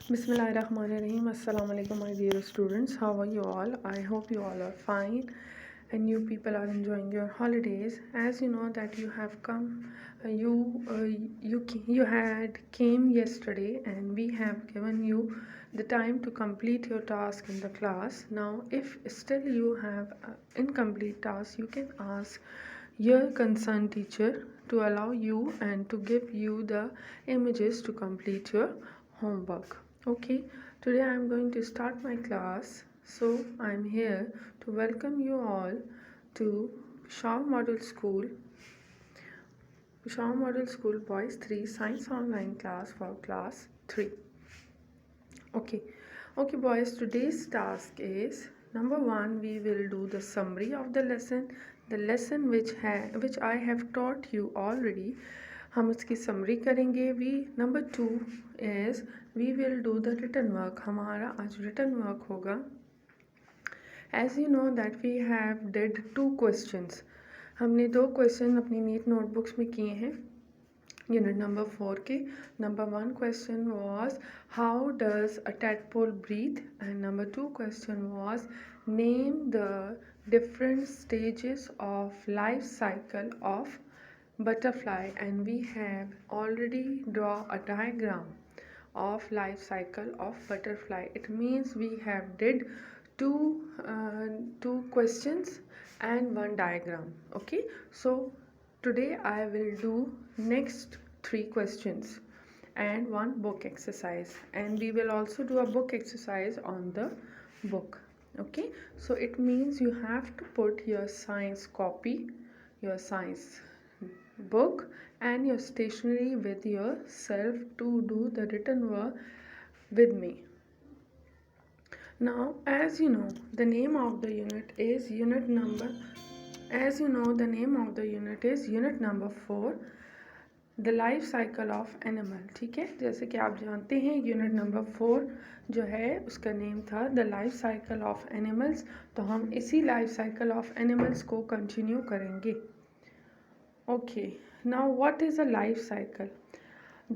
Bismillahirrahmanirrahim. Assalamu alaikum, my dear students. How are you all? I hope you all are fine and you people are enjoying your holidays. As you know that you have come, you had came yesterday, and we have given you the time to complete your task in the class. Now, if still you have incomplete task, you can ask your concerned teacher to allow you and to give you the images to complete your homework. Okay, today I am going to start my class. So I am here to welcome you all to Shaw Model School Boys 3 Science Online class for class 3. Okay, okay boys, today's task is number 1. We will do the summary of the lesson which I have taught you already. हम उसकी summary करेंगे. Number 2 is we will do the written work. हमारा आज written work होगा. As you know that we have did 2 questions. हमने 2 question अपनी NEET notebooks में किए हैं. Unit number 4 के number 1 question was how does a tadpole breathe, and number 2 question was name the different stages of life cycle of butterfly, and we have already draw a diagram of life cycle of butterfly. It means we have did two questions and one diagram. Okay, so today I will do next 3 questions and one book exercise, and we will also do a book exercise on the book. Okay, so it means you have to put your science copy, your science book and your stationery with yourself to do the written work with me. Now, as you know, the name of the unit is unit number 4, the life cycle of animal. ठीक है, जैसे कि आप जानते हैं unit number 4 जो है उसका नेम था the life cycle of animals. तो हम इसी लाइफ साइकिल ऑफ एनिमल्स को कंटिन्यू करेंगे. Okay, now what is a life cycle?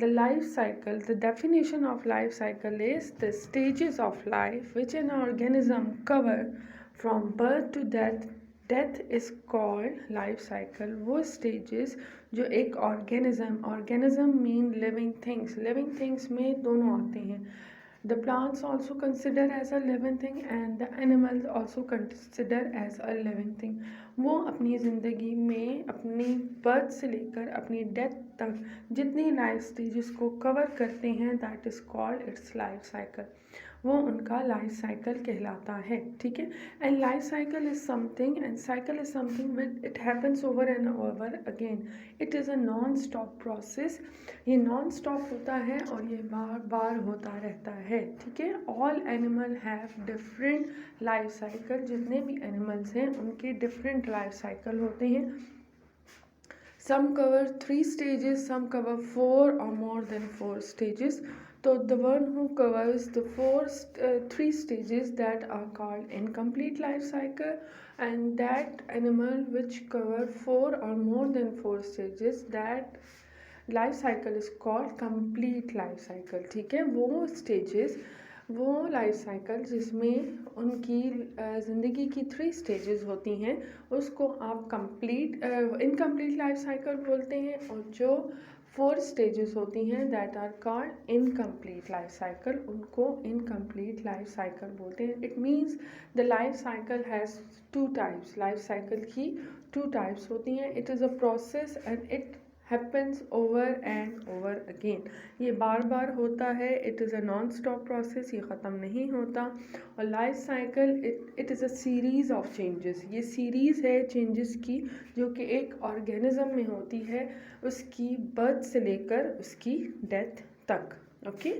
The life cycle, the definition of life cycle is the stages of life which an organism cover from birth to death. Death is called life cycle. वो stages जो एक organism mean living things में दोनों आते हैं. The plants also consider as a living thing and the animals also consider as a living thing. वो अपनी ज़िंदगी में अपनी बर्थ से लेकर अपनी डेथ तक जितनी लाइफ स्टेजेस को कवर करते हैं that is called its life cycle. वो उनका लाइफ साइकिल कहलाता है. ठीक है, and life cycle is something with it happens over and over again. It is a non stop process. ये नॉन स्टॉप होता है और ये बार बार होता रहता है. ठीक है, all animal have different life cycle. जितने भी एनिमल्स हैं उनके डिफरेंट लाइफ साइकिल होते हैं. Some cover 3 stages, some cover 4 or more than 4 stages. So the one who covers the 3 stages that are called incomplete life cycle, and that animal which cover 4 or more than 4 stages, that life cycle is called complete life cycle. ठीक है, वो life cycle जिसमें उनकी ज़िंदगी की 3 stages होती हैं उसको आप इनकम्प्लीट लाइफ साइकिल बोलते हैं, और जो 4 स्टेजेस होती हैं that are called incomplete life cycle, उनको इनकम्प्लीट लाइफ साइकिल बोलते हैं. It means the life cycle has 2 types. Life cycle की 2 टाइप्स होती हैं. It is a process and it happens over and over again. ये बार बार होता है. It is a non stop process, ये ख़त्म नहीं होता. और life cycle it is a series of changes. ये सीरीज़ है चेंजेस की जो कि एक ऑर्गेनिज्म में होती है उसकी बर्थ से लेकर उसकी डेथ तक. Okay,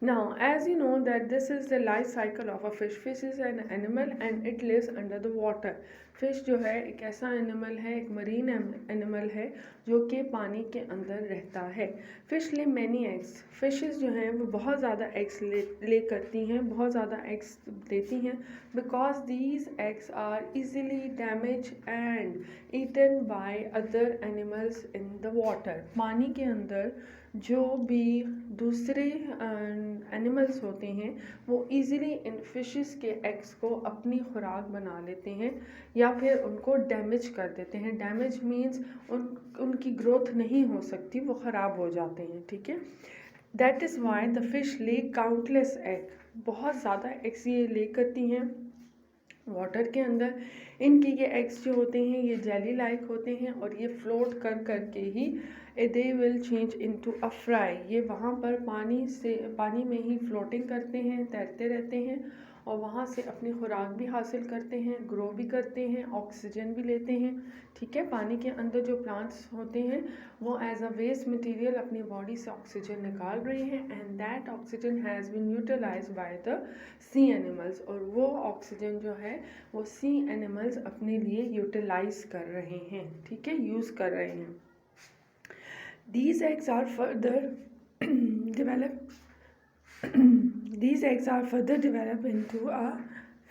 now as you know that this is the life cycle of a fish. Fish is an animal and it lives under the water. Fish जो है एक ऐसा एनिमल है, एक मरीन एनिमल है जो कि पानी के अंदर रहता है। फ़िश ले मैनी एग्स, फ़िशेस जो हैं वो बहुत ज़्यादा एग्स ले करती हैं, बहुत ज़्यादा एग्स देती हैं, because these eggs are easily damage and eaten by other animals in the water. पानी के अंदर जो भी दूसरे एनिमल्स होते हैं वो इजीली इन फिशेस के एग्स को अपनी खुराक बना लेते हैं या फिर उनको डैमेज कर देते हैं। डैमेज मीन्स उनकी ग्रोथ नहीं हो सकती, वो ख़राब हो जाते हैं, ठीक है। That is why the fish ले काउंटलेस एग, बहुत ज़्यादा एग्स ये ले करती हैं वाटर के अंदर। इनके ये एग्स जो होते हैं ये जेली लाइक होते हैं और ये फ्लोट कर करके ही they will change into a fry. ये वहाँ पर पानी में ही फ्लोटिंग करते हैं, तैरते रहते हैं और वहाँ से अपनी खुराक भी हासिल करते हैं, ग्रो भी करते हैं, ऑक्सीजन भी लेते हैं, ठीक है। पानी के अंदर जो प्लांट्स होते हैं वो एज अ वेस्ट मटेरियल अपनी बॉडी से ऑक्सीजन निकाल रहे हैं and that oxygen has been utilise by the sea animals, और वो ऑक्सीजन जो है वो सी एनिमल्स अपने लिए यूटिलाइज कर रहे हैं, ठीक है, यूज़ कर रहे हैं। These eggs are further develop these eggs are further develop into a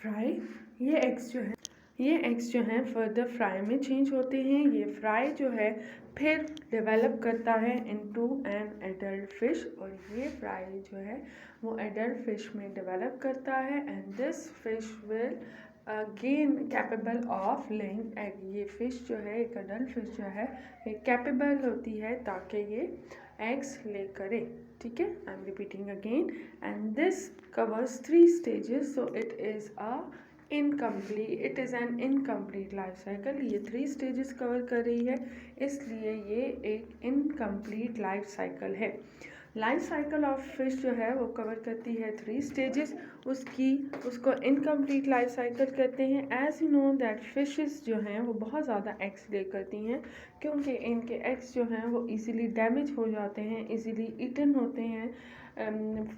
fry। ये एग्स जो हैं फर्दर फ्राई में चेंज होते हैं। ये फ्राई जो है फिर डेवलप करता है इनटू एन एडल्ट फिश, और ये फ्राई जो है वो एडल्ट फिश में डेवलप करता है and this fish will again capable of laying egg. ये फ़िश जो है, एक अडल्ट फिश जो है, ये कैपेबल होती है ताकि ये एग्स ले करे, ठीक है। I am repeating again and this covers 3 stages, so it is an incomplete life cycle. ये 3 stages कवर कर रही है, इसलिए ये एक इनकम्प्लीट लाइफ साइकिल है। लाइफ साइकिल ऑफ फिश जो है वो कवर करती है 3 stages, उसको इनकम्प्लीट लाइफ साइकिल कहते हैं। As you know that fishes जो हैं वो बहुत ज़्यादा एग्स ले करती हैं क्योंकि इनके एग्स जो हैं वो इजीली डैमेज हो जाते हैं, इजीली ईटन होते हैं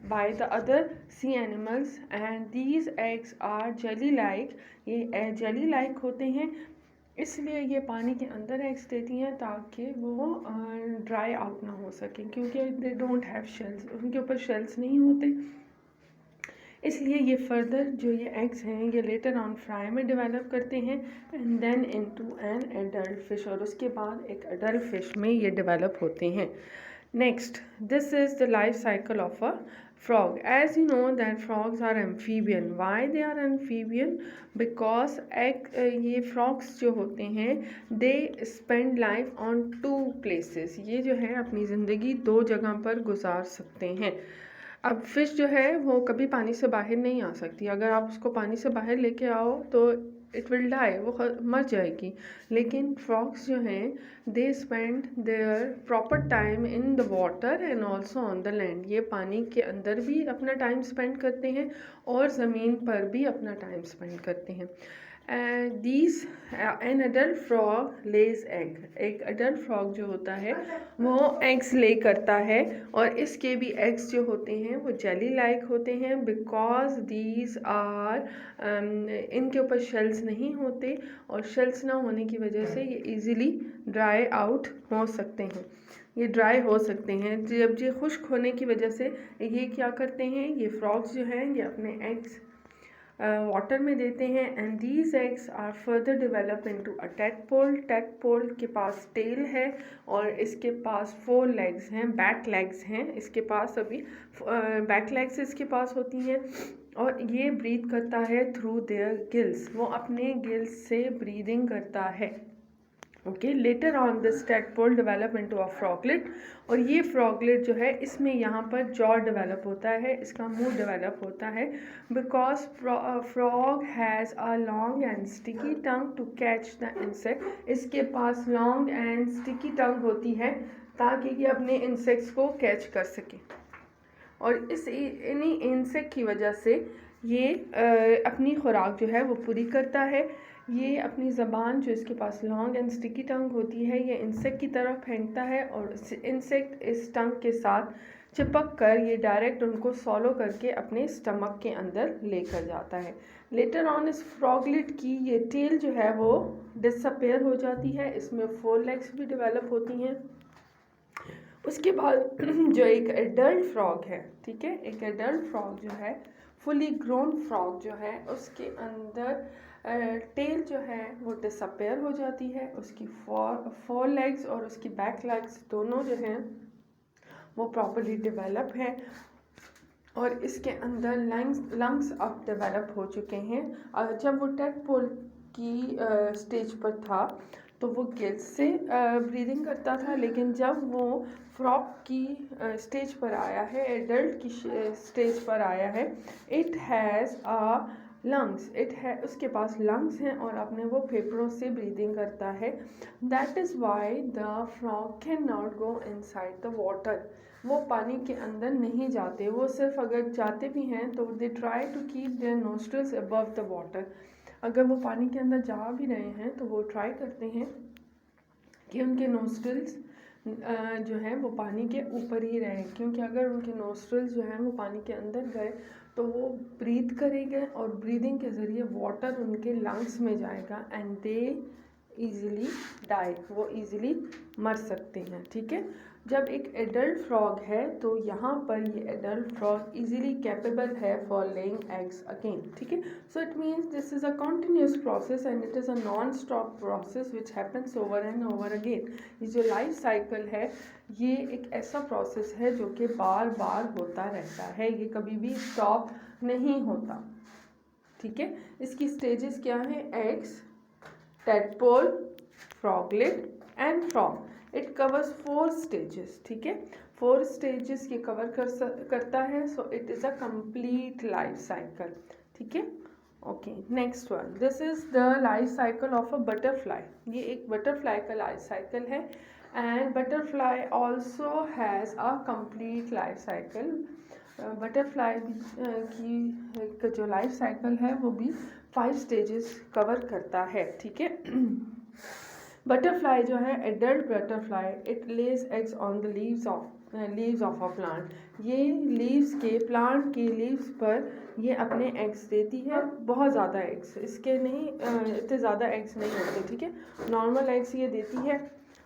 by the other sea animals and these eggs are jelly like. ये जेली लाइक होते हैं, इसलिए ये पानी के अंदर एग्स देती हैं ताकि वो ड्राई आउट ना हो सकें, क्योंकि दे डोंट हैव शेल्स, उनके ऊपर शेल्स नहीं होते। इसलिए ये फर्दर जो ये एग्स हैं ये लेटर ऑन फ्राई में डेवलप करते हैं and then into an adult fish, और उसके बाद एक एडल्ट फिश में ये डेवलप होते हैं। Next, this is the life cycle of a frog. As you know that frogs are amphibian. Why they are amphibian? Because ये frogs जो होते हैं they spend life on 2 places. ये जो है अपनी ज़िंदगी 2 जगह पर गुजार सकते हैं। अब फ़िश जो है वो कभी पानी से बाहर नहीं आ सकती, अगर आप उसको पानी से बाहर लेके आओ तो इट विल डाई, वो मर जाएगी। लेकिन फ्रॉग्स जो हैं they spend there proper time in the water and also on the land. ये पानी के अंदर भी अपना टाइम स्पेंड करते हैं और ज़मीन पर भी अपना टाइम स्पेंड करते हैं। An adult frog lays egg. एक अडल्ट फ्रॉग जो होता है वो एग्स ले करता है और इसके भी एग्स जो होते हैं वो जेली लाइक होते हैं बिकॉज दीज आर इनके ऊपर शेल्स नहीं होते और शेल्स ना होने की वजह से ये इजीली ड्राई आउट हो सकते हैं, ये ड्राई हो सकते हैं। जब ये खुश्क होने की वजह से ये क्या करते हैं, ये फ्रॉग्स जो हैं ये अपने एग्स वाटर में देते हैं and these eggs are further develop into a tadpole. Tadpole के पास टेल है और इसके पास 4 लेग्स हैं, बैक लेग्स हैं इसके पास, अभी बैक लेग्स इसके पास होती हैं और ये ब्रीथ करता है थ्रू देयर गिल्स, वो अपने गिल्स से ब्रीदिंग करता है। Okay, later on this tadpole develop into a froglet, और ये फ्रॉगलेट जो है इसमें यहाँ पर जॉ डेवलप होता है, इसका मुंह डेवलप होता है because frog has a long and sticky tongue to catch the insect. इसके पास लॉन्ग एंड स्टिकी टंग होती है ताकि ये अपने इंसेक्ट्स को कैच कर सके और इन्हीं इंसेक्ट की वजह से ये अपनी खुराक जो है वो पूरी करता है। ये अपनी ज़बान जो इसके पास लॉन्ग एंड स्टिकी टंग होती है ये इंसेक्ट की तरफ फेंकता है और इंसेक्ट इस टंग के साथ चिपक कर ये डायरेक्ट उनको सॉलो करके अपने स्टमक के अंदर लेकर जाता है। लेटर ऑन इस फ्रॉगलेट की ये टेल जो है वो डिसअपेयर हो जाती है, इसमें 4 लेग्स भी डेवलप होती हैं। उसके बाद जो एक एडल्ट फ्रॉग है, ठीक है, एक एडल्ट फ्रॉग जो है, फुली ग्रोन फ्रॉग जो है, उसके अंदर टेल जो है वो डिसअपेयर हो जाती है। उसकी 4 लेग्स और उसकी बैक लेग्स दोनों जो हैं वो प्रॉपर्ली डेवलप है और इसके अंदर लंग्स अब डेवलप हो चुके हैं। जब वो टेडपोल की स्टेज पर था तो वो गिल्स से ब्रीदिंग करता था, लेकिन जब वो फ्रॉग की स्टेज पर आया है, एडल्ट की स्टेज पर आया है, it has a lungs, it है, उसके पास लंग्स हैं और अपने वो फेफड़ों से ब्रीदिंग करता है। That is why the frog can not go inside the water, वो पानी के अंदर नहीं जाते, वो सिर्फ अगर जाते भी हैं तो they try to keep their nostrils above the water. अगर वो पानी के अंदर जा भी रहे हैं तो वो ट्राई करते हैं कि उनके नोस्ट्रल्स जो है वो पानी के ऊपर ही रहें, क्योंकि अगर उनके नोस्ट्रल्स जो हैं वो पानी के अंदर गए तो वो ब्रीथ करेंगे और ब्रीदिंग के ज़रिए वाटर उनके लंग्स में जाएगा एंड दे ईज़िली डाई, वो ईज़िली मर सकते हैं। ठीक है, जब एक एडल्ट फ्रॉग है तो यहाँ पर ये एडल्ट फ्रॉग इजीली कैपेबल है फॉर लेइंग एग्स अगेन। ठीक है, so it means this is a continuous process and it is a non stop process which happens over and over again. ये जो लाइफ साइकिल है ये एक ऐसा process है जो कि बार बार होता रहता है, ये कभी भी स्टॉप नहीं होता। ठीक है, इसकी स्टेजेस क्या है? Eggs, tadpole, froglet and frog. It covers 4 stages. ठीक है, 4 stages ये कवर करता है, so it is a complete life cycle. ठीक है, okay, next one, this is the life cycle of a butterfly. ये एक बटरफ्लाई का लाइफ साइकिल है and butterfly also has a complete life cycle. Butterfly की जो लाइफ साइकिल है वो भी 5 स्टेजेस कवर करता है। ठीक है, बटरफ्लाई जो है, adult butterfly, it Lay's eggs on the leaves of a plant. ये लीव्स के, प्लांट के लीव्स पर ये अपने एग्स देती है, बहुत ज़्यादा एग्स, इसके नहीं इतने ज़्यादा एग्स नहीं होते। ठीक है, नॉर्मल एग्स ये देती है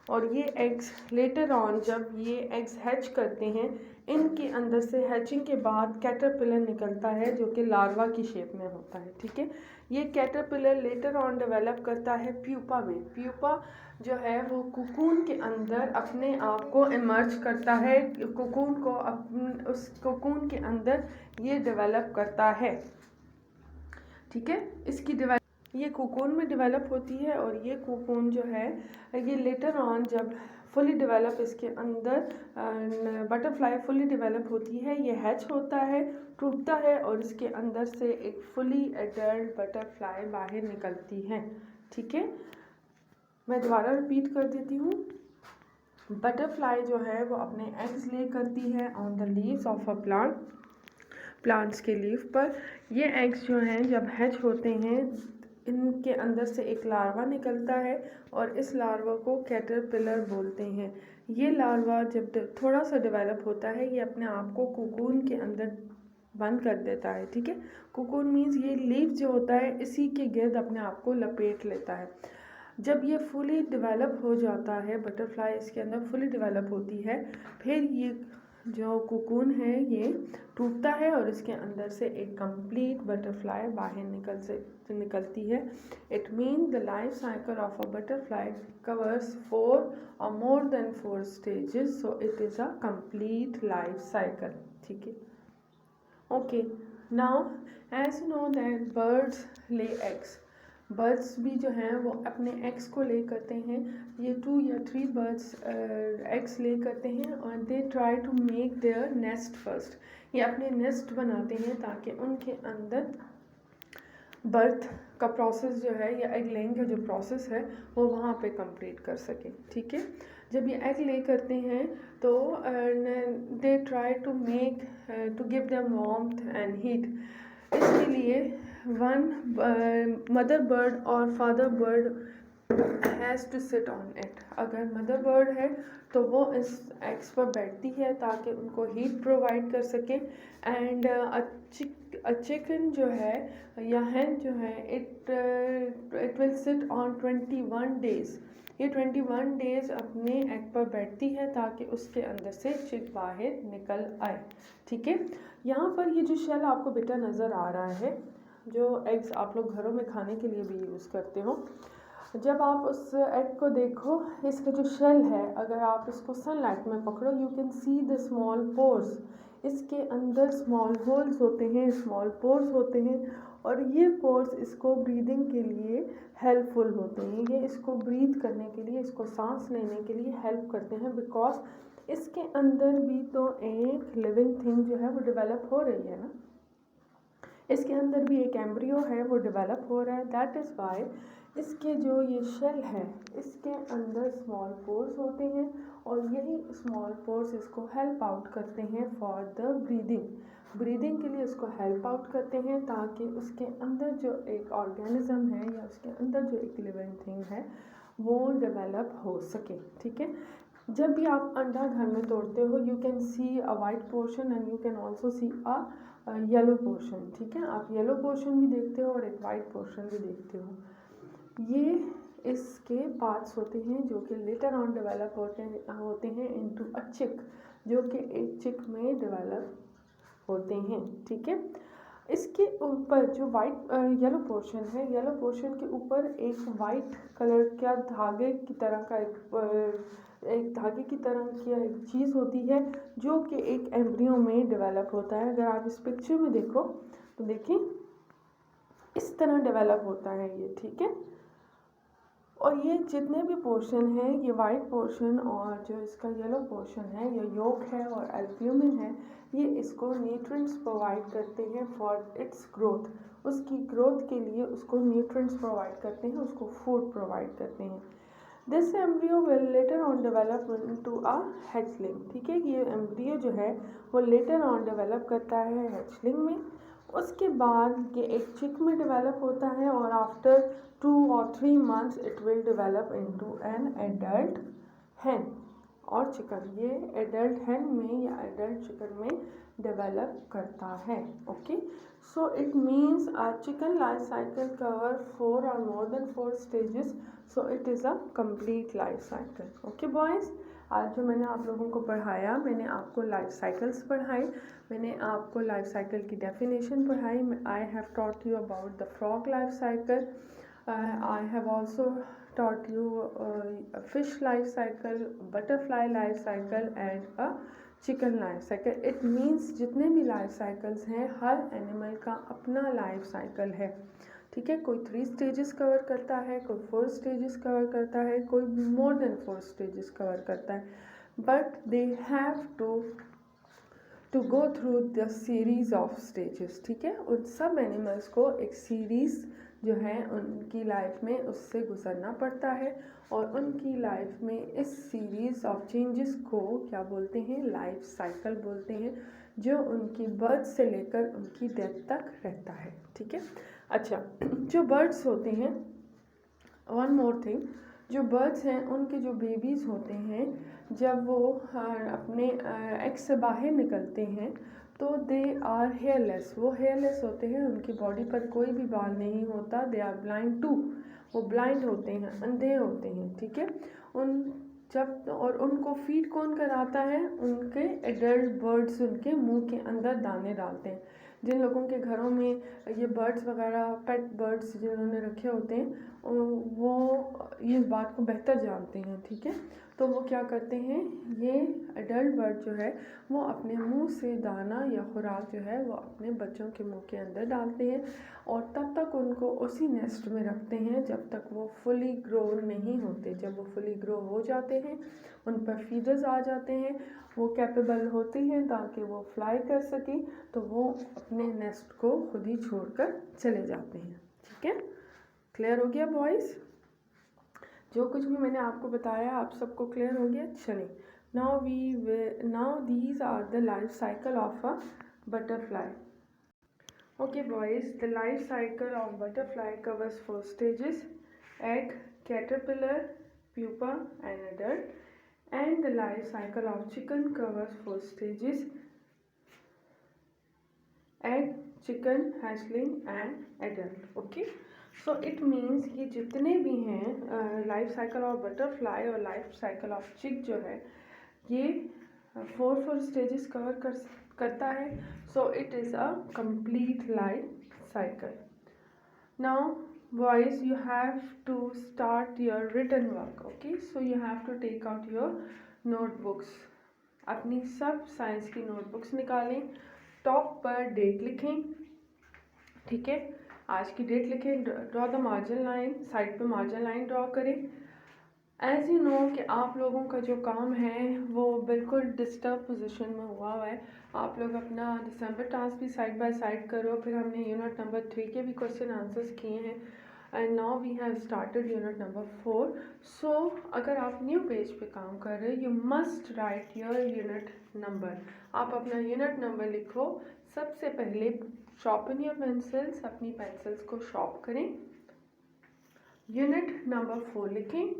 और ये एग्स लेटर ऑन जब ये एग्स हैच करते हैं, इनके अंदर से हैचिंग के बाद कैटरपिलर निकलता है जो कि लार्वा की शेप में होता है। ठीक है, ये कैटरपिलर लेटर ऑन डेवलप करता है प्यूपा में। प्यूपा जो है वो कुकून के अंदर अपने आप को इमर्ज करता है, कुकून को उस कुकून के अंदर ये डेवलप करता है। ठीक है, इसकी ये कुकून में डेवलप होती है और ये कुकून जो है ये लेटर ऑन जब फुली डेवलप, इसके अंदर बटरफ्लाई फुली डेवलप होती है, ये हैच होता है, टूटता है और इसके अंदर से एक फुली एडल्ट बटरफ्लाई बाहर निकलती है। ठीक है, मैं दोबारा रिपीट कर देती हूँ। बटरफ्लाई जो है वो अपने एग्स ले करती है on the leaves of a plants के लीफ पर। ये एग्स जो हैं जब हैच होते हैं, इनके अंदर से एक लार्वा निकलता है और इस लार्वा को कैटरपिलर बोलते हैं। ये लार्वा जब थोड़ा सा डेवलप होता है, ये अपने आप को कुकून के अंदर बंद कर देता है। ठीक है, कुकून मीन्स ये लीफ जो होता है इसी के गिर्द अपने आप को लपेट लेता है। जब ये फुली डेवलप हो जाता है, बटरफ्लाई इसके अंदर फुली डेवलप होती है, फिर ये जो कुकून है ये टूटता है और इसके अंदर से एक कंप्लीट बटरफ्लाई बाहर निकलती है। It mean the life cycle of a butterfly covers 4 और more than 4 stages, so it is a complete life cycle. ठीक है, okay, now as you know that birds lay eggs, birds भी जो हैं वो अपने एग्स को ले करते हैं। ये 2 या 3 बर्ड्स एग्स ले करते हैं और they try to make their nest first. ये अपने नेस्ट बनाते हैं ताकि उनके अंदर बर्थ का प्रोसेस जो है या एग लेइंग का जो प्रोसेस है वो वहाँ पे कंप्लीट कर सकें। ठीक है, जब ये एग ले करते हैं तो they try to give them warmth and heat. इसके लिए वन मदर बर्ड और father bird has to sit on it. अगर मदर बर्ड है तो वो इस एग्स पर बैठती है ताकि उनको हीट प्रोवाइड कर सके। एंड चिकन जो है या hen जो है it will sit on 21 days. ये 21 डेज अपने एग पर बैठती है ताकि उसके अंदर से चिक बाहर निकल आए। ठीक है, यहाँ पर ये जो शेल आपको बेटा नज़र आ रहा है, जो एग्स आप लोग घरों में खाने के लिए भी यूज़ करते हो, जब आप उस एग को देखो, इसका जो शेल है अगर आप इसको सनलाइट में पकड़ो you can see the small pores. इसके अंदर स्मॉल होल्स होते हैं, स्मॉल पोर्स होते हैं, और ये पोर्स इसको ब्रीदिंग के लिए हेल्पफुल होते हैं। ये इसको ब्रीथ करने के लिए, इसको सांस लेने के लिए हेल्प करते हैं, बिकॉज इसके अंदर भी तो एक लिविंग थिंग जो है वो डेवलप हो रही है ना, इसके अंदर भी एक एम्ब्रियो है वो डेवलप हो रहा है। दैट इज़ वाई इसके जो ये शेल है इसके अंदर स्मॉल पोर्स होते हैं, और यही स्मॉल पोर्स इसको हेल्प आउट करते हैं फॉर द ब्रीदिंग के लिए इसको हेल्प आउट करते हैं, ताकि उसके अंदर जो एक ऑर्गेनिज्म है या उसके अंदर जो एक लिविंग थिंग है वो डेवलप हो सके। ठीक है, जब भी आप अंडा घर में तोड़ते हो you can see a white portion and you can also see a yellow portion. ठीक है, आप येलो पोर्शन भी देखते हो और एक वाइट पोर्शन भी देखते हो। ये इसके पार्ट्स होते हैं जो कि लेटर ऑन डेवलप होते हैं इनटू अ चिक, जो कि एक चिक में डेवलप होते हैं। ठीक है, इसके ऊपर जो वाइट येलो पोर्शन है, येलो पोर्शन के ऊपर एक वाइट कलर का धागे की तरह का एक धागे की तरह की एक चीज़ होती है जो कि एक एम्ब्रियो में डेवलप होता है। अगर आप इस पिक्चर में देखो तो देखिए इस तरह डेवलप होता है ये। ठीक है, और ये जितने भी पोर्शन हैं, ये वाइट पोर्शन और जो इसका येलो पोर्शन है, ये योक है और एल्ब्यूमिन है, ये इसको न्यूट्रिएंट्स प्रोवाइड करते हैं फॉर इट्स ग्रोथ। उसकी ग्रोथ के लिए उसको न्यूट्रिएंट्स प्रोवाइड करते हैं, उसको फूड प्रोवाइड करते हैं। This embryo will later on develop into a hatchling. ठीक है, ये एम्ब्रियो जो है वो लेटर ऑन डेवलप करता है हैचलिंग में। उसके बाद ये एक चिक में डेवलप होता है और after 2 or 3 months it will develop into an adult hen और चिकन। ये एडल्ट hen में या एडल्ट चिकन में डेवलप करता है। Okay, so it means a chicken life cycle cover 4 or more than 4 stages, so it is a complete life cycle. Okay boys, आज जो मैंने आप लोगों को पढ़ाया, मैंने आपको लाइफ साइकिल्स पढ़ाई, मैंने आपको लाइफ साइकिल की डेफिनेशन पढ़ाई। I have taught you about the frog life cycle, I have also taught you a fish life cycle, butterfly life cycle and a chicken life cycle. It means जितने भी life cycles हैं हर animal का अपना life cycle है। ठीक है, कोई 3 stages cover करता है, कोई 4 स्टेजेस कवर करता है, कोई मोर देन 4 स्टेजेस कवर करता है, but they have to go through the series of stages. ठीक है, उन सब एनिमल्स को एक सीरीज़ जो है उनकी लाइफ में उससे गुजरना पड़ता है, और उनकी लाइफ में इस सीरीज़ ऑफ चेंजेस को क्या बोलते हैं, लाइफ साइकिल बोलते हैं, जो उनकी बर्थ से लेकर उनकी डेथ तक रहता है। ठीक है, अच्छा, जो बर्ड्स होते हैं, वन मोर थिंग, जो बर्ड्स हैं उनके जो बेबीज़ होते हैं जब वो अपने एग से बाहर निकलते हैं तो दे आर हेयरलेस, वो हेयरलेस होते हैं, उनकी बॉडी पर कोई भी बाल नहीं होता। दे आर ब्लाइंड टू, वो ब्लाइंड होते हैं, अंधे होते हैं। ठीक है, और उनको फीड कौन कराता है, उनके एडल्ट बर्ड्स उनके मुंह के अंदर दाने डालते हैं। जिन लोगों के घरों में ये बर्ड्स वगैरह पेट बर्ड्स जिन्होंने रखे होते हैं वो इस बात को बेहतर जानते हैं। ठीक है, तो वो क्या करते हैं, ये एडल्ट बर्ड जो है वो अपने मुंह से दाना या खुराक जो है वो अपने बच्चों के मुंह के अंदर डालते हैं, और तब तक उनको उसी नेस्ट में रखते हैं जब तक वो फुली ग्रो नहीं होते। जब वो फुली ग्रो हो जाते हैं, उन पर फीडर्स आ जाते हैं, वो कैपेबल होती हैं ताकि वो फ्लाई कर सकें, तो वो अपने नेस्ट को खुद ही छोड़कर चले जाते हैं। ठीक है, क्लियर हो गया बॉयज़? जो कुछ भी मैंने आपको बताया आप सबको क्लियर हो गया? चलिए, now these are the life cycle of a butterfly. Okay boys, the life cycle of butterfly covers 4 stages: egg, caterpillar, pupa and adult, and the life cycle of chicken covers 4 stages: egg, chicken, hatchling and adult. Okay, so it means कि जितने भी हैं life cycle of butterfly और life cycle of चिक जो है ये 4 stages cover करता है. सो it is a complete life cycle. Now boys, you have to start your written work. Okay, so you have to take out your notebooks. अपनी सब science की नोटबुक्स निकालें, टॉप पर डेट लिखें. ठीक है, आज की डेट लिखें. Draw the margin line, side पे मार्जिन लाइन ड्रॉ करें. एज यू नो कि आप लोगों का जो काम है वो बिल्कुल डिस्टर्ब पोजीशन में हुआ है. आप लोग अपना दिसंबर टास्क भी साइड बाय साइड करो. फिर हमने यूनिट नंबर 3 के भी क्वेश्चन आंसर्स किए हैं and now we have started unit number 4. So अगर आप न्यू पेज पे काम कर रहे हो you must write your unit number. आप अपना यूनिट नंबर लिखो. सबसे पहले शॉर्पन योर पेंसिल्स, अपनी पेंसिल्स को शॉर्प करें. यूनिट नंबर 4 लिखें.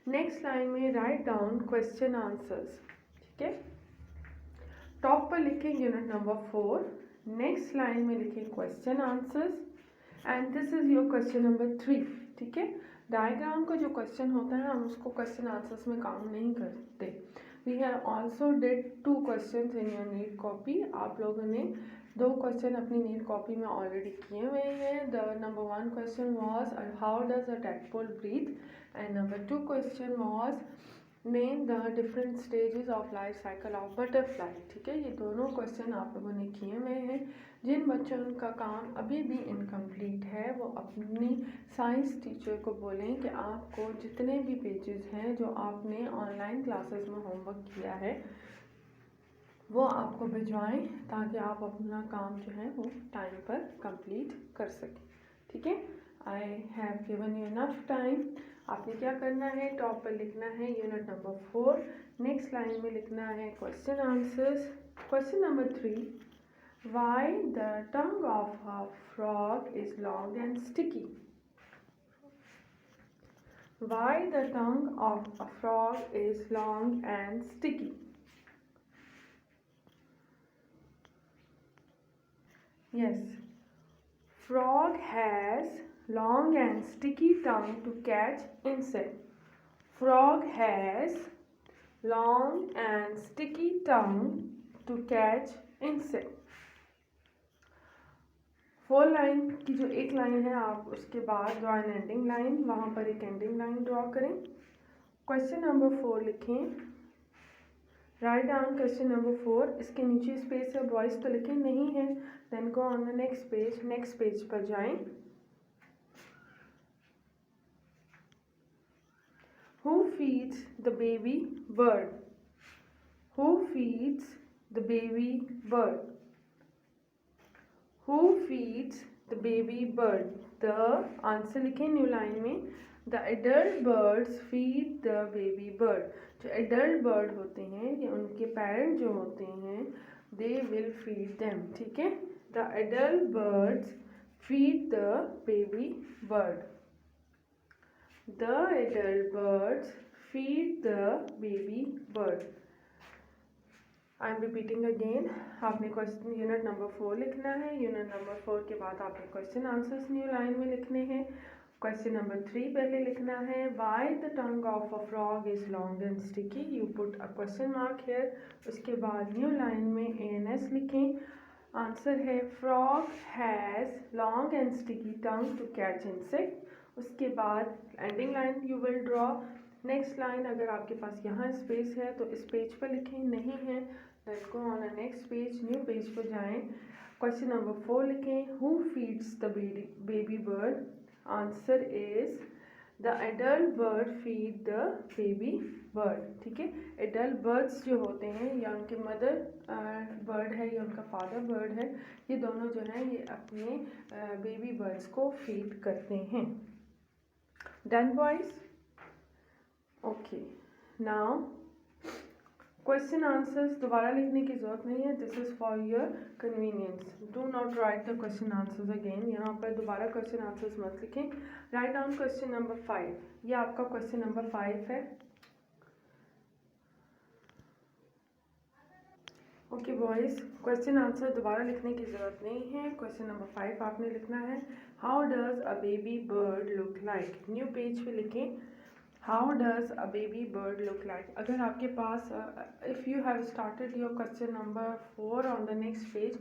नेक्स्ट लाइन में राइट डाउन क्वेश्चन आंसर्स. ठीक है, टॉप पर लिखें यूनिट नंबर 4. नेक्स्ट लाइन में लिखें question answers and this is your question number 3. ठीक है, डायग्राम का जो क्वेश्चन होता है हम उसको क्वेश्चन आंसर्स में काउंट नहीं करते. We have also did 2 question in your neat copy. आप लोगों ने 2 क्वेश्चन अपनी नीट कॉपी में ऑलरेडी किए हुए हैं. The number 1 question was how does a tadpole breathe and number 2 question was name the different stages of life cycle of butterfly. ठीक है, ये दोनों क्वेश्चन आप लोगों ने किए हुए हैं. जिन बच्चों का काम अभी भी इनकम्प्लीट है वो अपनी साइंस टीचर को बोलें कि आपको जितने भी पेजेस हैं जो आपने ऑनलाइन क्लासेस में होमवर्क किया है वो आपको भिजवाएं ताकि आप अपना काम जो है वो टाइम पर कंप्लीट कर सकें. ठीक है, I have given you enough time. आपने क्या करना है, टॉप पर लिखना है यूनिट नंबर 4. नेक्स्ट लाइन में लिखना है question answers. Question number 3, Y the tongue of a frog is long and sticky. Y the tongue of a frog is long and sticky. Yes, frog has long and sticky tongue to catch insect. Frog has long and sticky tongue to catch insect. 4 line की जो एक line है आप उसके बाद draw an ending line, वहाँ पर एक एंडिंग लाइन ड्रॉ करें. क्वेश्चन नंबर 4 लिखें. Right down question number 4. इसके नीचे स्पेस है, बॉयज तो लिखे नहीं है. Then go on the next page. Next page पर जाएं. Who feeds the baby bird? Who feeds the baby bird? Who feeds the baby bird? The answer लिखें न्यू लाइन में. The adult birds feed the baby bird. जो adult bird होते हैं या उनके parent जो होते हैं they will feed them. ठीक है, the adult birds feed the baby bird. The adult birds feed the baby bird. I am repeating again. आपने क्वेश्चन यूनिट नंबर 4 लिखना है. यूनिट नंबर 4 के बाद आपने क्वेश्चन आंसर्स न्यू लाइन में लिखने हैं. क्वेश्चन नंबर 3 पहले लिखना है. Why the tongue of a frog is long and sticky? You put a question mark here. उसके बाद न्यू लाइन में ANS लिखें. आंसर है frog has long and sticky tongue to catch insect. उसके बाद ending line you will draw. Next line अगर आपके पास यहाँ स्पेस है तो इस पेज पर लिखें, नहीं है let's go on a next page. New page पर जाएं. क्वेश्चन नंबर 4 लिखें. Who feeds the baby bird. Answer is the adult bird feed the baby bird. ठीक है, एडल्ट बर्ड्स जो होते हैं या उनके मदर बर्ड है या उनका फादर बर्ड है, ये दोनों जो हैं ये अपने बेबी बर्ड्स को फीड करते हैं. Done boys? Okay, now question answers दोबारा लिखने की ज़रूरत नहीं है, this is for your convenience. Do not right the question answers again, यहाँ पर दोबारा क्वेश्चन आंसर्स मत लिखें। राइट डाउन क्वेश्चन नंबर 5, ये आपका क्वेश्चन नंबर 5 है। ओके बॉयज़, क्वेश्चन आंसर दोबारा लिखने की ज़रूरत नहीं है। क्वेश्चन नंबर 5 आपने लिखना है, how does a baby bird look like. New page पे लिखें, how does a baby bird look like. अगर आपके पास if you have started your question number 4 on the next page,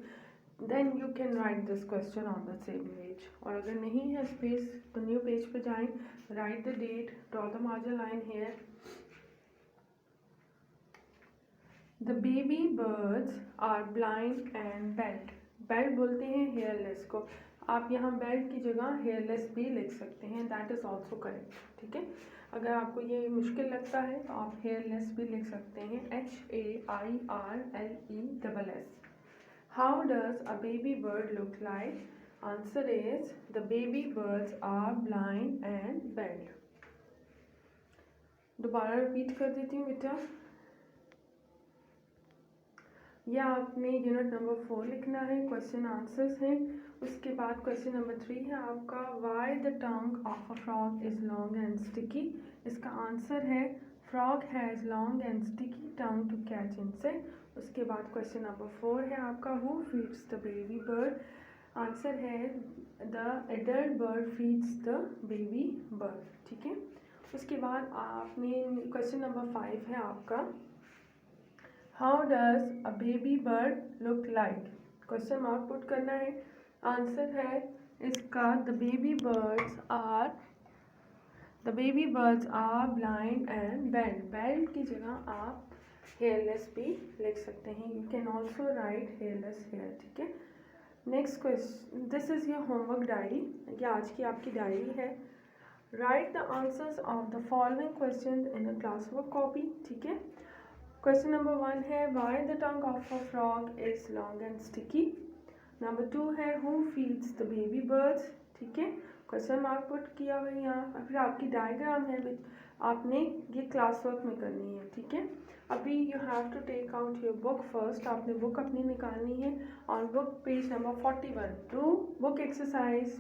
then you can write this question on the same page. और अगर नहीं है space तो न्यू पेज पे जाएं, write the date, draw the margin line here. The baby birds are blind and bald. Bald बोलते हैं hairless को, आप यहाँ बेल्ट की जगह हेयरलेस भी लिख सकते हैं, दैट इज़ ऑल्सो करेक्ट। ठीक है, अगर आपको ये मुश्किल लगता है तो आप हेयरलेस भी लिख सकते हैं, HAIRLESS। How does a baby bird look like. Answer is the baby birds are blind and bald. दोबारा रिपीट कर देती हूँ बेटा, या आपने यूनिट नंबर 4 लिखना है, क्वेश्चन आंसर्स हैं। उसके बाद क्वेश्चन नंबर 3 है आपका, why the tongue of a frog is long and sticky. इसका आंसर है, frog has long and sticky tongue to catch insect. उसके बाद क्वेश्चन नंबर 4 है आपका, who feeds the baby bird. Answer है, the adult bird feeds the baby bird. ठीक है, उसके बाद आपने क्वेश्चन नंबर 5 है आपका, how does a baby bird look like. Question mark put करना है। आंसर है इसका, the baby birds are blind and bald. Bald की जगह आप हेयरलेस भी लिख सकते हैं, you can also write hairless here. ठीक है, next question, this is your homework diary, ये आज की आपकी डायरी है। Write the answers of the following question in a class work copy. ठीक है, क्वेश्चन नंबर 1 है, Y the tongue of a frog is long and sticky. Number 2 है, who feeds the baby birds. ठीक है, question mark put किया हुआ है यहाँ। फिर आपकी डायग्राम है, आपने ये क्लास वर्क में करनी है। ठीक है, अभी you have to take out your book first, आपने बुक अपनी निकालनी है। On book page number 41, do book exercise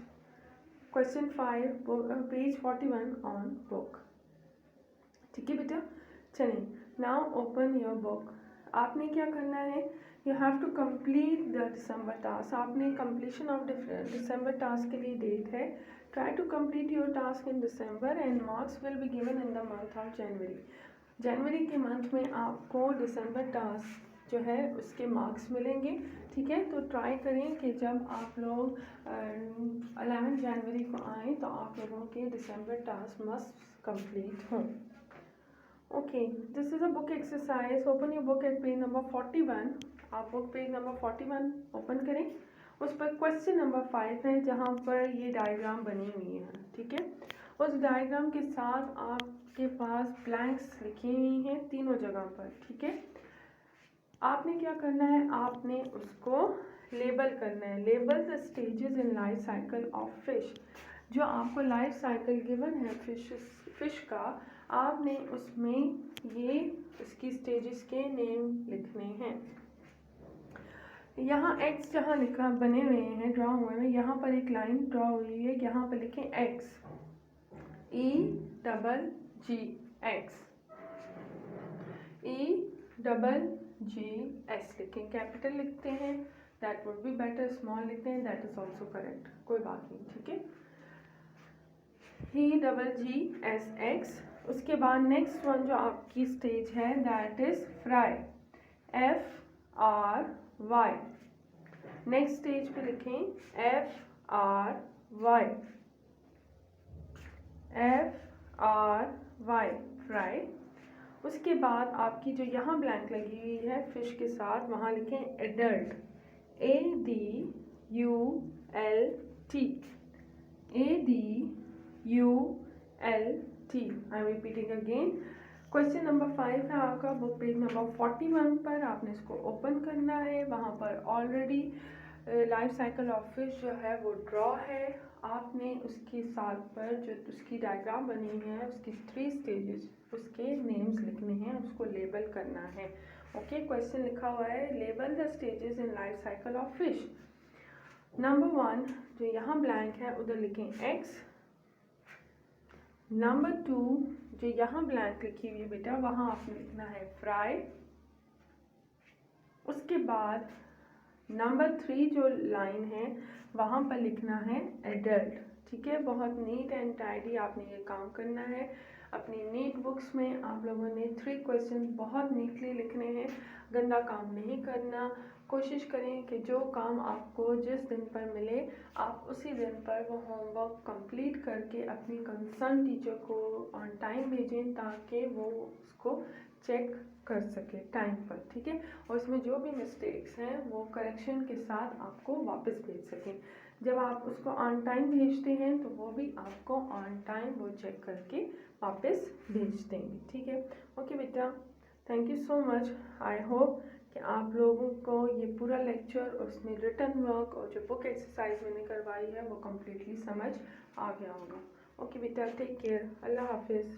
question 5 page 41 on book. ठीक है बेटा, चलिए नाउ ओपन योर बुक। आपने क्या करना है, you have to complete the December task. आपने कंप्लीशन ऑफ दिसंबर टास्क के लिए डेट है, try to complete your task in December and marks will be given in the month of January. जनवरी के मंथ में आपको दिसंबर टास्क जो है उसके मार्क्स मिलेंगे। ठीक है, तो ट्राई करें कि जब आप लोग 11 जनवरी को आएँ तो आप लोगों के दिसंबर टास्क मस्ट कंप्लीट हों। Okay, this is a book exercise. Open your book at page number 41. आप बुक पेज नंबर 41 ओपन करें, उस पर क्वेश्चन नंबर 5 है जहाँ पर ये डायग्राम बनी हुई है। ठीक है, उस डायग्राम के साथ आपके पास ब्लैंक्स लिखी हुई हैं तीनों जगह पर। ठीक है, आपने क्या करना है, आपने उसको लेबल करना है। Label the stages in life cycle of fish. जो आपको लाइफ साइकिल गिवन है फिश का, आपने उसमें ये इसकी स्टेजेस के नेम लिखने हैं। यहाँ एक्स जहाँ लिखा बने हुए हैं, ड्रॉ हुए हैं, यहाँ पर एक लाइन ड्रॉ हुई है, यहाँ पर लिखें एक्स, EGG एक्स, EGGS लिखें, कैपिटल लिखते हैं that would be better, small लिखते हैं दैट इज ऑल्सो करेक्ट, कोई बात नहीं। ठीक है, EGGS। उसके बाद नेक्स्ट वन जो आपकी स्टेज है that is fry, FRY। Next stage पे लिखें FRY, फ्राई। उसके बाद आपकी जो यहाँ ब्लैंक लगी हुई है फिश के साथ, वहाँ लिखें adult, ADULT। I am repeating again. Question number 5 है आपका बुक पेज नंबर 41 पर, आपने इसको ओपन करना है। वहाँ पर already life cycle of fish जो है वो ड्रॉ है। आपने उसके साथ पर जो उसकी डायग्राम बनी है उसकी 3 स्टेजेस उसके नेम्स लिखने हैं, उसको लेबल करना है। ओके, क्वेश्चन लिखा हुआ है label the stages in life cycle of fish. Number 1 जो यहाँ ब्लैंक है उधर लिखें x। नंबर 2 जो यहाँ ब्लैंक लिखी हुई है बेटा वहाँ आपने लिखना है फ्राई। उसके बाद नंबर 3 जो लाइन है वहाँ पर लिखना है एडल्ट। ठीक है, बहुत नीट एंड टाइडी आपने ये काम करना है। अपनी नीट बुक्स में आप लोगों ने 3 क्वेश्चन बहुत नीटली लिखने हैं, गंदा काम नहीं करना। कोशिश करें कि जो काम आपको जिस दिन पर मिले आप उसी दिन पर वो होमवर्क कंप्लीट करके अपनी कंसर्न टीचर को ऑन टाइम भेजें ताकि वो उसको चेक कर सके टाइम पर। ठीक है, और उसमें जो भी मिस्टेक्स हैं वो करेक्शन के साथ आपको वापस भेज सकें। जब आप उसको ऑन टाइम भेजते हैं तो वो भी आपको ऑन टाइम वो चेक करके वापस भेज देंगे। ठीक है, ओके बेटा, thank you so much. I hope कि आप लोगों को ये पूरा लेक्चर और उसमें रिटन वर्क और जो बुक एक्सरसाइज मैंने करवाई है वो कम्प्लीटली समझ आ गया होगा। ओके बेटा, टेक केयर, अल्लाह हाफिज़।